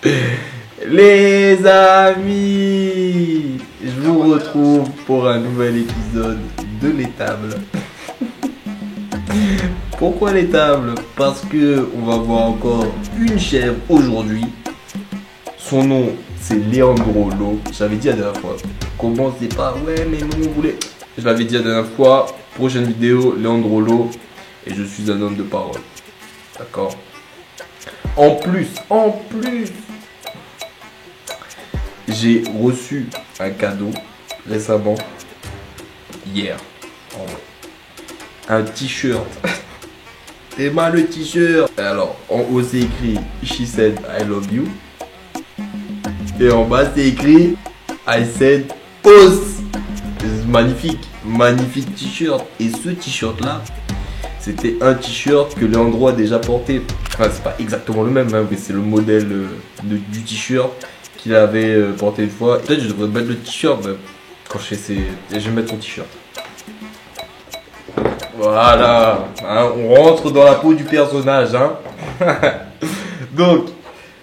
Les amis, je vous retrouve pour un nouvel épisode de l'étable. Pourquoi l'étable? Parce que on va voir encore une chèvre aujourd'hui. Son nom c'est Leandro Lo. J'avais dit la dernière fois. Commencez pas, ouais mais non vous voulez. Je l'avais dit la dernière fois. Prochaine vidéo, Leandro Lo. Et je suis un homme de parole. D'accord. En plus, j'ai reçu un cadeau récemment, hier, en vrai. Un t-shirt. Et mal le t-shirt. Alors, en haut c'est écrit She said I love you. Et en bas c'est écrit I said Os. Magnifique, magnifique t-shirt. Et ce t-shirt là, c'était un t-shirt que Leandro a déjà porté. Enfin, c'est pas exactement le même, hein, mais c'est le modèle du t-shirt qu'il avait porté une fois. Peut-être que je devrais mettre le t-shirt quand je fais ces. Je vais mettre son t-shirt. Voilà, hein, on rentre dans la peau du personnage. Hein. Donc,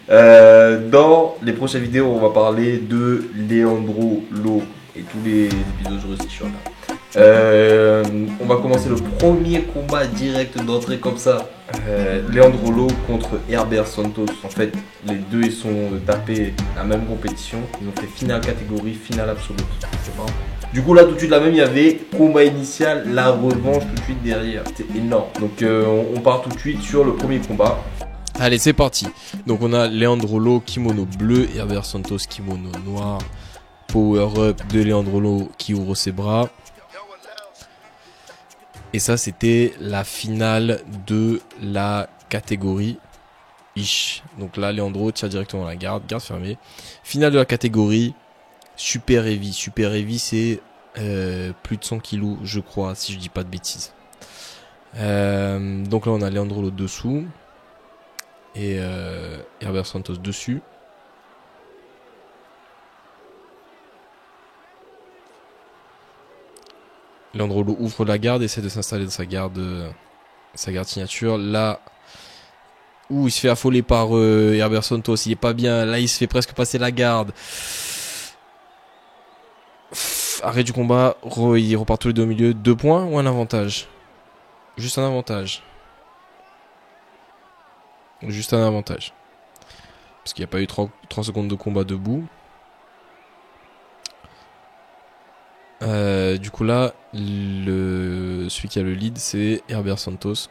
dans les prochaines vidéos, on va parler de Leandro Lo. Et tous les épisodes, j'aurai ce t-shirt là. On va commencer le premier combat direct d'entrée comme ça. Leandro Lo contre Herbert Santos. En fait, les deux ils sont tapés la même compétition. Ils ont fait finale catégorie, finale absolue. C'est marrant. Du coup là tout de suite là même il y avait combat initial, la revanche tout de suite derrière. C'était énorme. Donc on part tout de suite sur le premier combat. Allez c'est parti. Donc on a Leandro Lo kimono bleu, Herbert Santos kimono noir. Power up de Leandro Lo qui ouvre ses bras. Et ça c'était la finale de la catégorie Ish. Donc là Leandro tire directement la garde fermée. Finale de la catégorie Super Heavy. Super Heavy c'est plus de 100 kilos je crois si je dis pas de bêtises. Donc là on a Leandro Lo dessous. Et Herbert Santos dessus. Leandro Lo ouvre la garde, essaie de s'installer dans sa garde signature. Là, où il se fait affoler par Herbert Santos, il est pas bien. Là, il se fait presque passer la garde. Arrêt du combat, il repart tous les deux au milieu. 2 points ou un avantage? Juste un avantage. Juste un avantage. Parce qu'il n'y a pas eu 3 secondes de combat debout. Du coup là, celui qui a le lead, c'est Herbert Santos.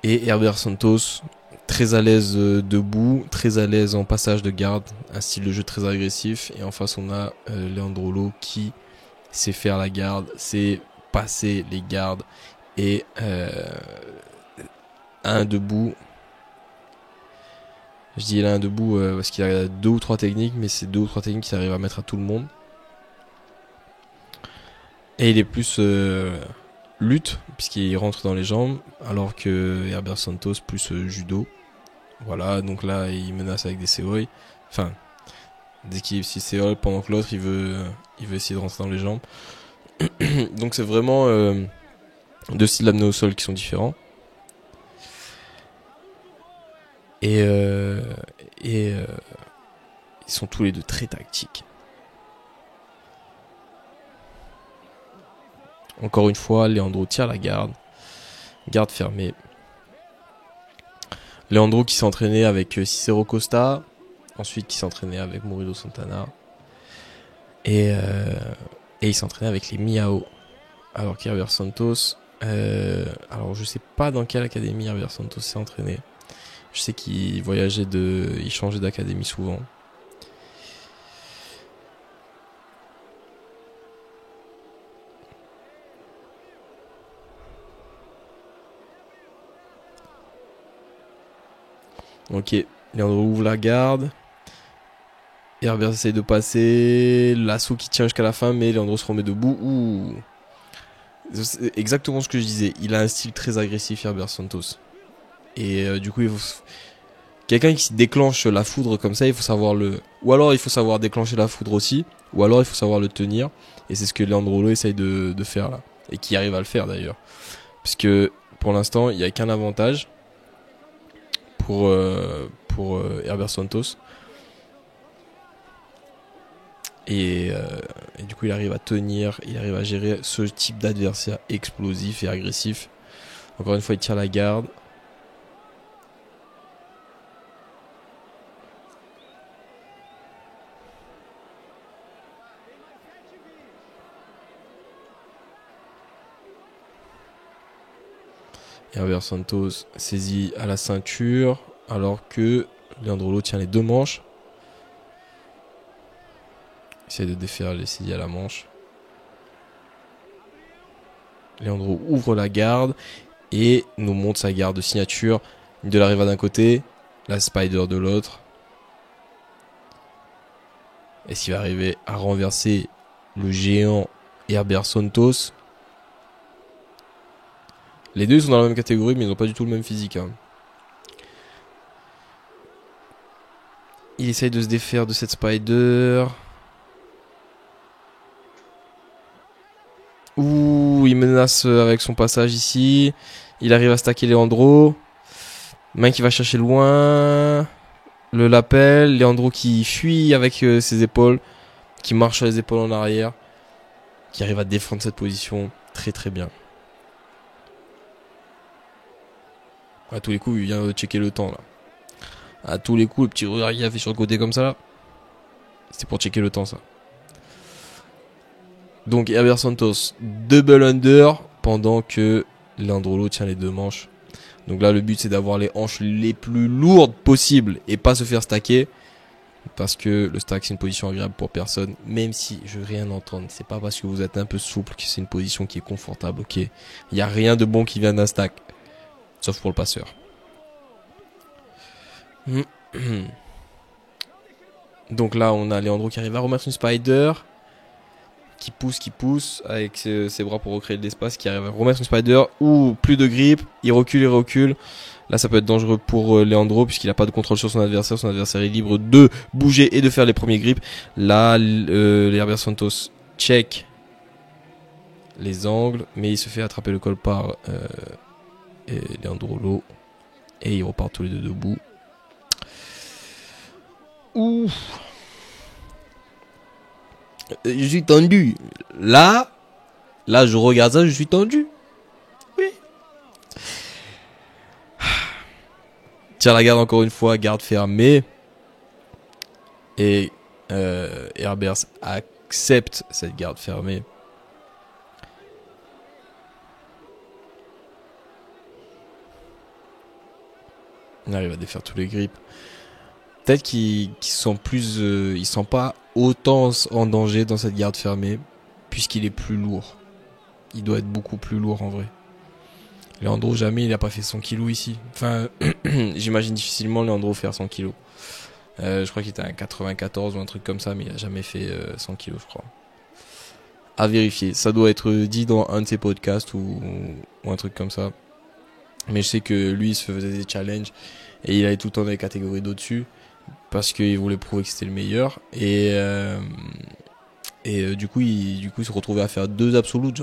Et Herbert Santos, très à l'aise debout, très à l'aise en passage de garde, un style de jeu très agressif. Et en face, on a Leandro Lo qui sait faire la garde, sait passer les gardes. Et un debout. Je dis là un debout parce qu'il a 2 ou 3 techniques, mais c'est 2 ou 3 techniques qu'il arrive à mettre à tout le monde. Et il est plus lutte, puisqu'il rentre dans les jambes, alors que Herbert Santos plus judo. Voilà, donc là il menace avec des seoi. Enfin, des équilibres 6 seoi, pendant que l'autre il veut essayer de rentrer dans les jambes. Donc c'est vraiment 2 styles d'amener au sol qui sont différents. Et ils sont tous les deux très tactiques. Encore une fois, Leandro tire la garde. Garde fermée. Leandro qui s'est entraîné avec Cicero Costa. Ensuite qui s'est entraîné avec Murilo Santana. Et il s'est entraîné avec les Miao. Alors qu'Herbert Santos... alors je sais pas dans quelle académie Herbert Santos s'est entraîné. Je sais qu'il voyageait il changeait d'académie souvent. Ok, Leandro ouvre la garde. Herbert essaye de passer. L'assaut qui tient jusqu'à la fin, mais Leandro se remet debout. Ouh. C'est exactement ce que je disais. Il a un style très agressif, Herbert Santos. Et du coup, quelqu'un qui déclenche la foudre comme ça, il faut savoir ou alors il faut savoir déclencher la foudre aussi, ou alors il faut savoir le tenir. Et c'est ce que Leandro Lo essaye de faire là. Et qui arrive à le faire d'ailleurs. Parce que pour l'instant, il n'y a qu'un avantage pour pour Herbert Santos. Et du coup, il arrive à tenir, il arrive à gérer ce type d'adversaire explosif et agressif. Encore une fois, il tire la garde. Herbert Santos saisit à la ceinture alors que Leandro Lo tient les deux manches. Essaye de défaire les saisies à la manche. Leandro ouvre la garde et nous montre sa garde de signature. De la Riva d'un côté, la Spider de l'autre. Est-ce qu'il va arriver à renverser le géant Herbert Santos? Les deux sont dans la même catégorie, mais ils n'ont pas du tout le même physique. Hein. Il essaye de se défaire de cette Spider. Ouh, il menace avec son passage ici. Il arrive à stacker Leandro. Main qui va chercher loin. Le lapel. Leandro qui fuit avec ses épaules. Qui marche sur les épaules en arrière. Qui arrive à défendre cette position très très bien. À tous les coups, il vient checker le temps là. À tous les coups, le petit regard qu'il a fait sur le côté comme ça là. C'était pour checker le temps ça. Donc Herbert Santos, double under pendant que Leandro Lo tient les deux manches. Donc là le but c'est d'avoir les hanches les plus lourdes possibles et pas se faire stacker. Parce que le stack c'est une position agréable pour personne. Même si je veux rien entendre, c'est pas parce que vous êtes un peu souple que c'est une position qui est confortable, ok. Il n'y a rien de bon qui vient d'un stack. Sauf pour le passeur. Donc là on a Leandro qui arrive à remettre une spider. Qui pousse avec ses bras pour recréer de l'espace, qui arrive à remettre une spider ou plus de grip, il recule. Là ça peut être dangereux pour Leandro puisqu'il n'a pas de contrôle sur son adversaire est libre de bouger et de faire les premiers grips. Là Herbert Santos check les angles, mais il se fait attraper le col par Leandro Lo et ils repartent tous les deux debout. Ouh. Je suis tendu. Là, je regarde ça, je suis tendu. Oui. Tire la garde encore une fois, garde fermée. Et Herbert accepte cette garde fermée. On arrive à défaire tous les grips. Peut-être qu'ils sont plus, ils sont pas autant en danger dans cette garde fermée, puisqu'il est plus lourd. Il doit être beaucoup plus lourd en vrai. Leandro, jamais il a pas fait 100 kilos ici. Enfin, j'imagine difficilement Leandro faire 100 kilos. Je crois qu'il était à 94 ou un truc comme ça, mais il a jamais fait 100 kilos, je crois. À vérifier. Ça doit être dit dans un de ses podcasts ou un truc comme ça. Mais je sais que lui, il se faisait des challenges et il allait tout le temps dans les catégories d'au-dessus. Parce qu'il voulait prouver que c'était le meilleur et du coup il se retrouvait à faire deux absolutes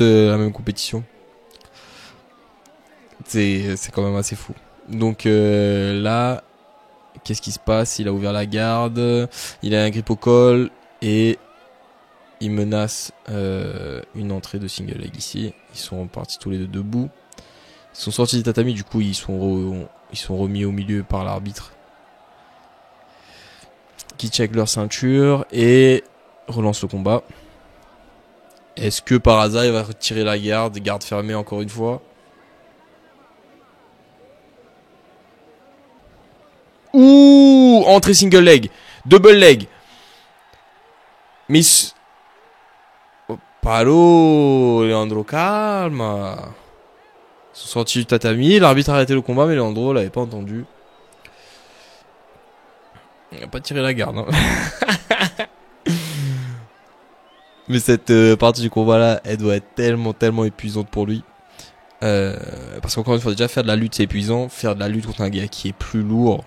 à la même compétition. C'est quand même assez fou. Donc là qu'est-ce qui se passe? Il a ouvert la garde, il a un grip au col et il menace une entrée de single leg ici. Ils sont partis tous les deux debout. Ils sont sortis du tatami, du coup ils sont remis au milieu par l'arbitre qui check leur ceinture et relance le combat. Est-ce que par hasard il va retirer la garde fermée encore une fois? Ouh, entrée single leg, double leg. Miss Palo, Leandro, calme. Ils sont sortis du tatami, l'arbitre a arrêté le combat mais Leandro l'avait pas entendu. Il n'a pas tiré la garde. Hein. Mais cette partie du combat là, elle doit être tellement épuisante pour lui. Parce qu'encore une fois, déjà faire de la lutte c'est épuisant. Faire de la lutte contre un gars qui est plus lourd,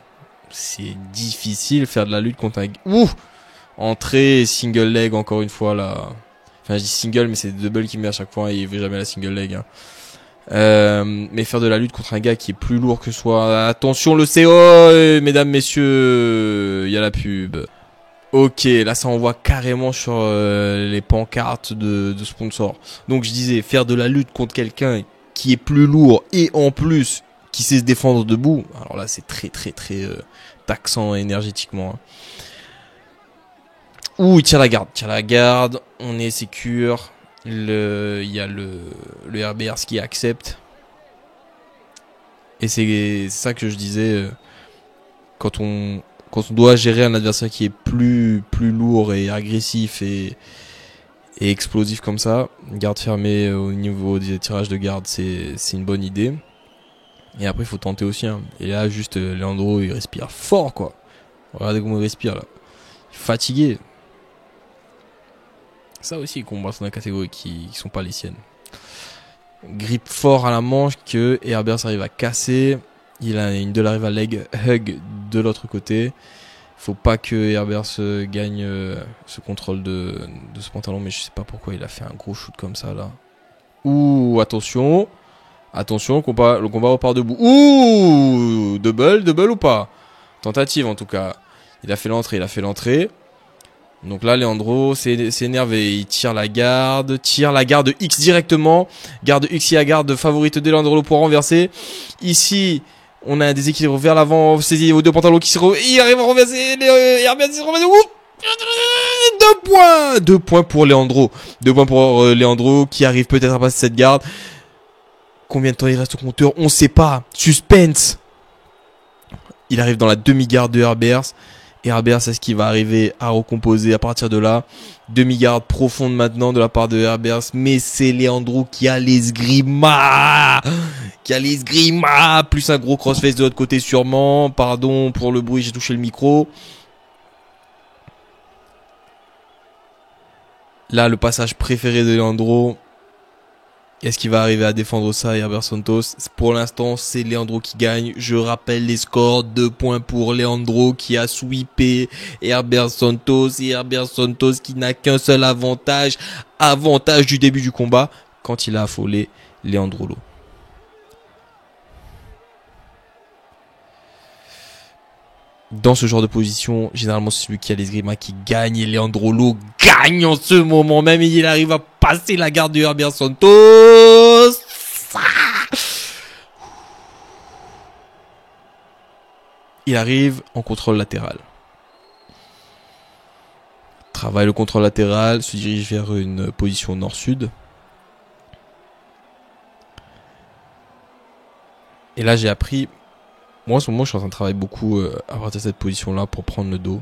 c'est difficile. Faire de la lutte contre un gars... Ouh, entrée, single leg encore une fois là. Enfin je dis single mais c'est double qui met à chaque fois et il veut jamais la single leg. Hein. Mais faire de la lutte contre un gars qui est plus lourd que soi. Attention le CO, mesdames, messieurs, il y a la pub. Ok, là ça envoie carrément sur les pancartes de sponsors. Donc je disais, faire de la lutte contre quelqu'un qui est plus lourd et en plus qui sait se défendre debout. Alors là c'est très taxant énergétiquement. Ouh, il tire la garde, on est sécure. Il y a le RBR qui accepte. Et c'est ça que je disais, quand on doit gérer un adversaire qui est plus lourd et agressif et explosif comme ça, garde fermée au niveau des tirages de garde, c'est une bonne idée. Et après il faut tenter aussi, hein. Et là juste Leandro il respire fort quoi. Regardez comment il respire là. Il est fatigué. Ça aussi il combat dans la catégorie qui sont pas les siennes. Grippe fort à la manche que Herbers arrive à casser. Il a une de la rival leg hug de l'autre côté. Faut pas que Herbers gagne ce contrôle de ce pantalon, mais je sais pas pourquoi il a fait un gros shoot comme ça là. Ouh, attention, le combat repart debout. Ouh, double ou pas? Tentative en tout cas. Il a fait l'entrée. Donc là, Leandro s'est énervé. Il tire la garde X directement. Garde X qui est la garde favorite de Leandro pour renverser. Ici, on a un déséquilibre vers l'avant. Saisi aux deux pantalons il arrive à renverser. Herbert s'est renversé. 2 points pour Leandro. 2 points pour Leandro qui arrive peut-être à passer cette garde. Combien de temps il reste au compteur? On sait pas. Suspense. Il arrive dans la demi-garde de Herbers. Herbers, est-ce qu'il va arriver à recomposer à partir de là? Demi-garde profonde maintenant de la part de Herbers. Mais c'est Leandro qui a l'esgrima. Plus un gros crossface de l'autre côté sûrement. Pardon pour le bruit, j'ai touché le micro. Là, le passage préféré de Leandro. Est-ce qu'il va arriver à défendre ça, Herbert Santos? Pour l'instant, c'est Leandro qui gagne. Je rappelle les scores. 2 points pour Leandro qui a sweepé Herbert Santos. Et Herbert Santos qui n'a qu'un seul avantage. Avantage du début du combat quand il a affolé Leandro Lo. Dans ce genre de position, généralement c'est celui qui a l'esgrima qui gagne et Leandro Lo gagne en ce moment même et il arrive à passer la garde de Herbert Santos. Il arrive en contrôle latéral. Travaille le contrôle latéral, se dirige vers une position nord-sud. Et là j'ai appris... Moi, en ce moment, je suis en train de travailler beaucoup à partir de cette position-là pour prendre le dos.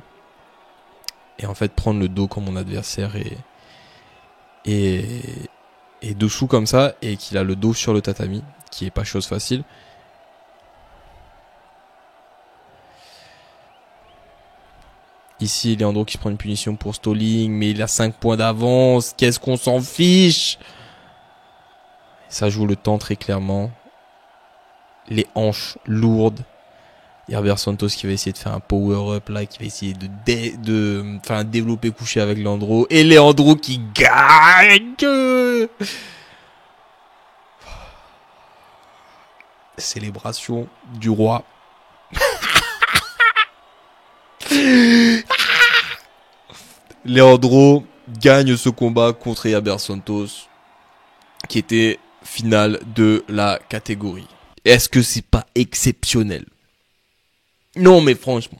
Et en fait, prendre le dos quand mon adversaire est dessous comme ça et qu'il a le dos sur le tatami, qui est pas chose facile. Ici, Leandro qui se prend une punition pour stalling, mais il a 5 points d'avance. Qu'est-ce qu'on s'en fiche? Ça joue le temps très clairement. Les hanches lourdes. Herbert Santos qui va essayer de faire un power-up là, qui va essayer de faire un développé couché avec Leandro. Et Leandro qui gagne. Célébration du roi. Leandro gagne ce combat contre Herbert Santos, qui était finale de la catégorie. Est-ce que c'est pas exceptionnel? Non mais franchement,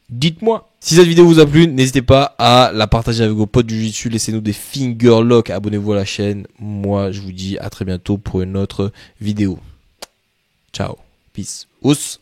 dites-moi. Si cette vidéo vous a plu, n'hésitez pas à la partager avec vos potes du jiu-jitsu. Laissez-nous des finger locks, abonnez-vous à la chaîne. Moi je vous dis à très bientôt pour une autre vidéo. Ciao, peace, ous.